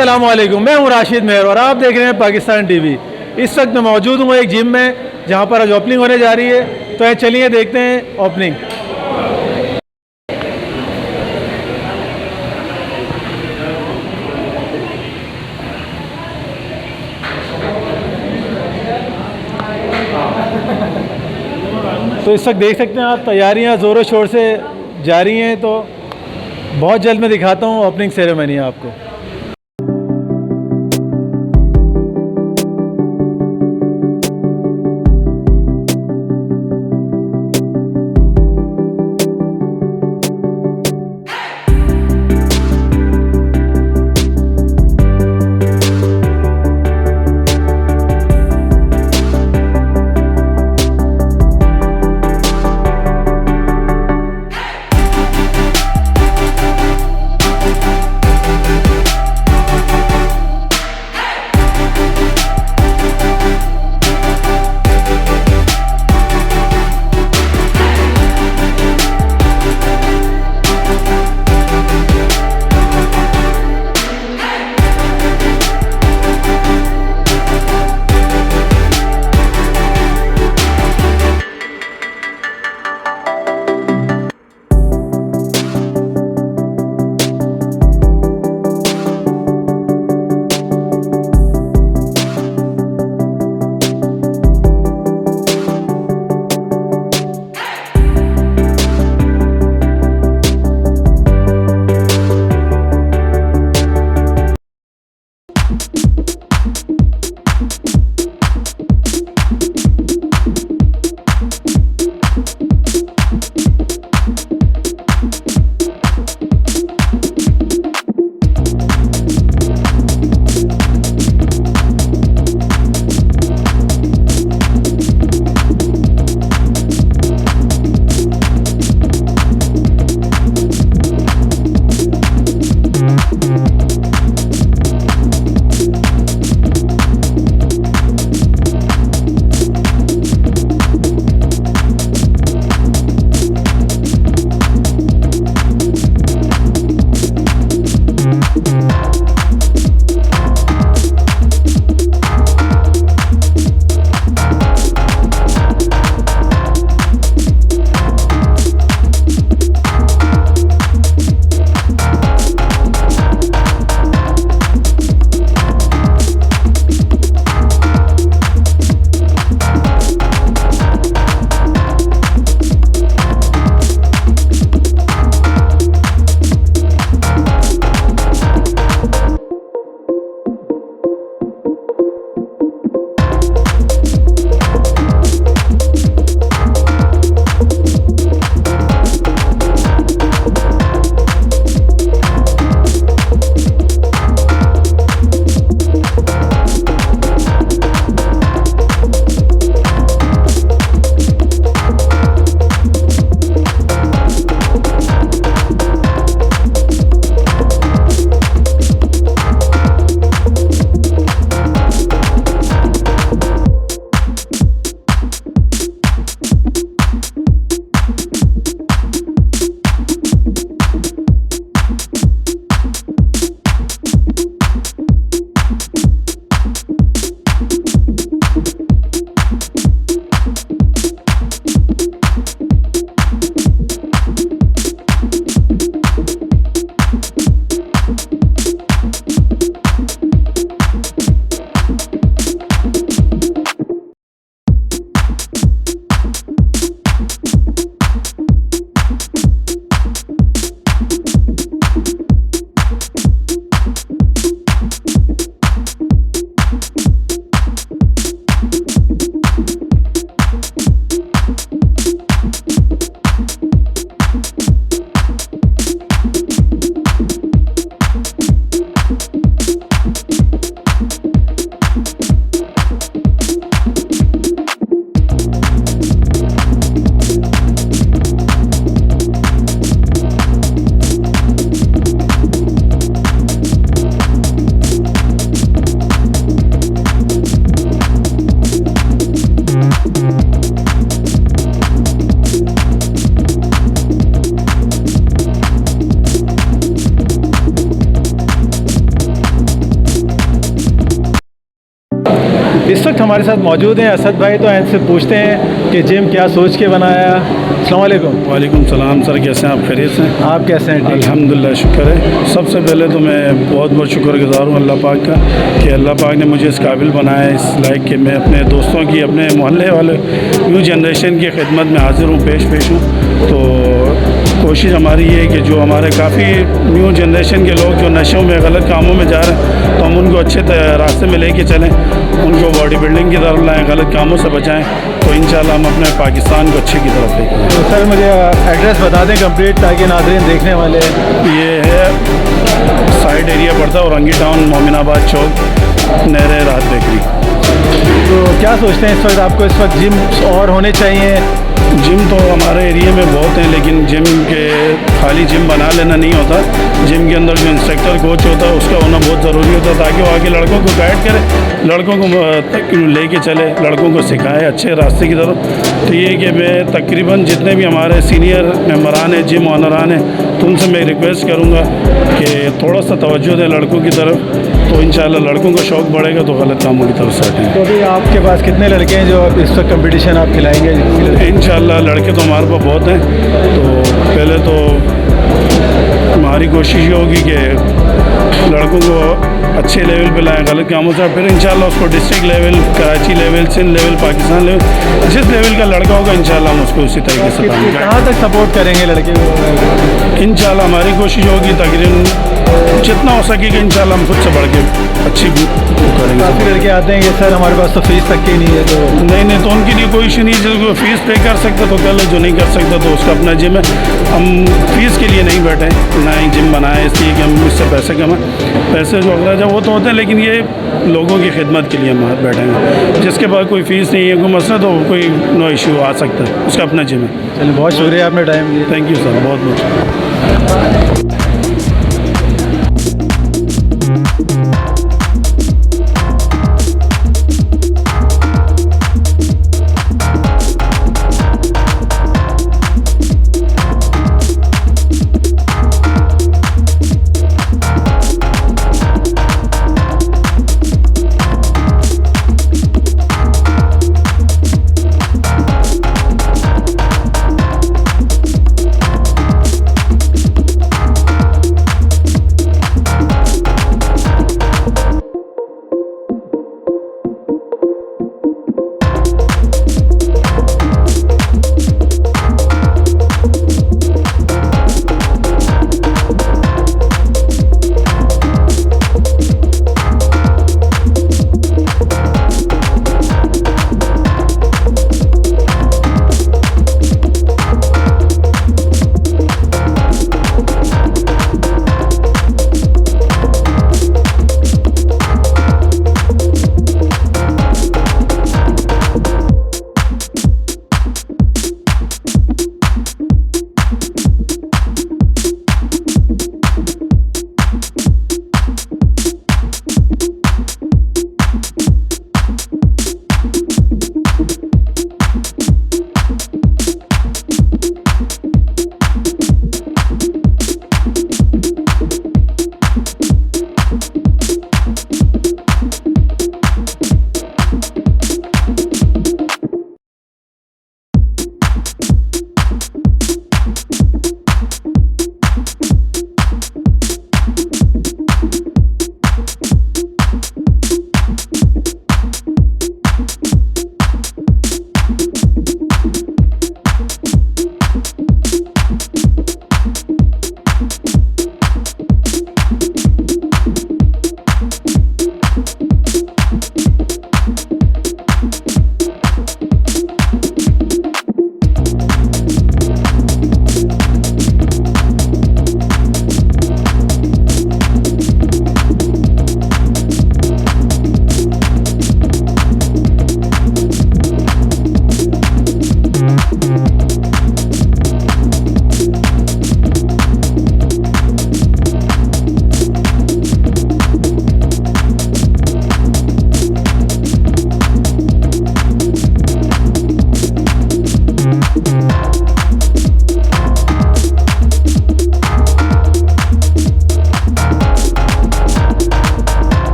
अस्सलाम वालेकुम, मैं हूँ राशिद मेहर और आप देख रहे हैं पाकिस्तान टीवी। इस वक्त मैं मौजूद हूँ एक जिम में जहाँ पर आज ओपनिंग होने जा रही है। तो चलिए देखते हैं ओपनिंग। तो इस वक्त देख सकते हैं आप, तैयारियाँ ज़ोरों शोर से जारी हैं। तो बहुत जल्द मैं दिखाता हूँ ओपनिंग सेरेमनी आपको। इस वक्त हमारे साथ मौजूद हैं असद भाई, तो इनसे पूछते हैं कि जिम क्या सोच के बनाया। अस्सलाम वालेकुम। वालेकुम सलाम सर, कैसे हैं आप? खैरियत से? आप कैसे हैं? ठीक। अल्हम्दुलिल्लाह, शुक्र है। सबसे पहले तो मैं बहुत बहुत शुक्रगुजार हूँ अल्लाह पाक का कि अल्लाह पाक ने मुझे इस काबिल बनाया है, इस लायक कि मैं अपने दोस्तों की, अपने मोहल्ले वाले न्यू जनरेशन की खिदमत में हाजिर हूँ, पेश हूँ। तो कोशिश हमारी ये है कि जो हमारे काफ़ी न्यू जनरेशन के लोग जो नशों में, गलत कामों में जा रहे हैं, तो हम उनको अच्छे रास्ते में लेके चलें, उनको बॉडी बिल्डिंग की तरफ लाएँ, गलत कामों से बचाएँ। तो इंशाल्लाह हम अपने पाकिस्तान को अच्छे की तरफ लेके। तो सर मुझे एड्रेस बता दें कंप्लीट, ताकि नाज़रीन देखने वाले। ये है साइड एरिया पड़ता है औरंगी टाउन, मोमिनाबाद चौक, नहरे राहत बेकरी। तो क्या सोचते हैं इस वक्त, आपको इस वक्त जिम और होने चाहिए? जिम तो हमारे एरिया में बहुत हैं, लेकिन जिम के खाली जिम बना लेना नहीं होता। जिम के अंदर जो इंस्ट्रक्टर कोच होता है उसका होना बहुत ज़रूरी होता है, ताकि वो आगे लड़कों को गाइड करे, लड़कों को लेके चले, लड़कों को सिखाए अच्छे रास्ते की तरफ। तो ये कि मैं तकरीबन जितने भी हमारे सीनियर मेंबरान हैं, जिम ऑनरान हैं, तो उनसे मैं रिक्वेस्ट करूँगा कि थोड़ा सा तवज्जो दें लड़कों की तरफ। तो इंशाल्लाह लड़कों का शौक़ बढ़ेगा तो गलत कामों की तरफ से हटेंगे। तो अभी आपके पास कितने लड़के हैं जो आप इस वक्त कंपटीशन आप खिलाएंगे? इंशाल्लाह लड़के तो हमारे पास बहुत हैं। तो पहले तो हमारी कोशिश ये होगी कि लड़कों को अच्छे लेवल पे लाएँ गलत कामों से, फिर इंशाल्लाह उसको district level, Karachi level, Sindh level, Pakistan level, जिस लेवल का लड़का होगा इंशाल्लाह हम उसको उसी तरीके से कहाँ तक सपोर्ट करेंगे लड़के को? इंशाल्लाह हमारी कोशिश होगी तकरीबन जितना हो सकेगा इंशाल्लाह हम खुद से बढ़ के अच्छी करेंगे। काफ़ी लड़के आते हैं कि सर हमारे पास तो फीस तक की नहीं है। तो नहीं, तो उनके लिए कोई इशू नहीं। जो फीस पे कर सकता तो कर ले, जो नहीं कर सकता तो उसका अपना जिम है। हम फीस के लिए नहीं बैठे, ना ही जिम बनाए इसलिए कि हम इससे पैसे कमाएं। पैसे जो अगला जब वो तो होते हैं, लेकिन ये लोगों की खिदमत के लिए हम बैठेंगे। जिसके पास कोई फ़ीस नहीं है, कोई मसला, तो कोई नो इशू आ सकता है, उसका अपना जिम है। चलिए, बहुत शुक्रिया आपने टाइम दिया। थैंक यू सर, बहुत बहुत।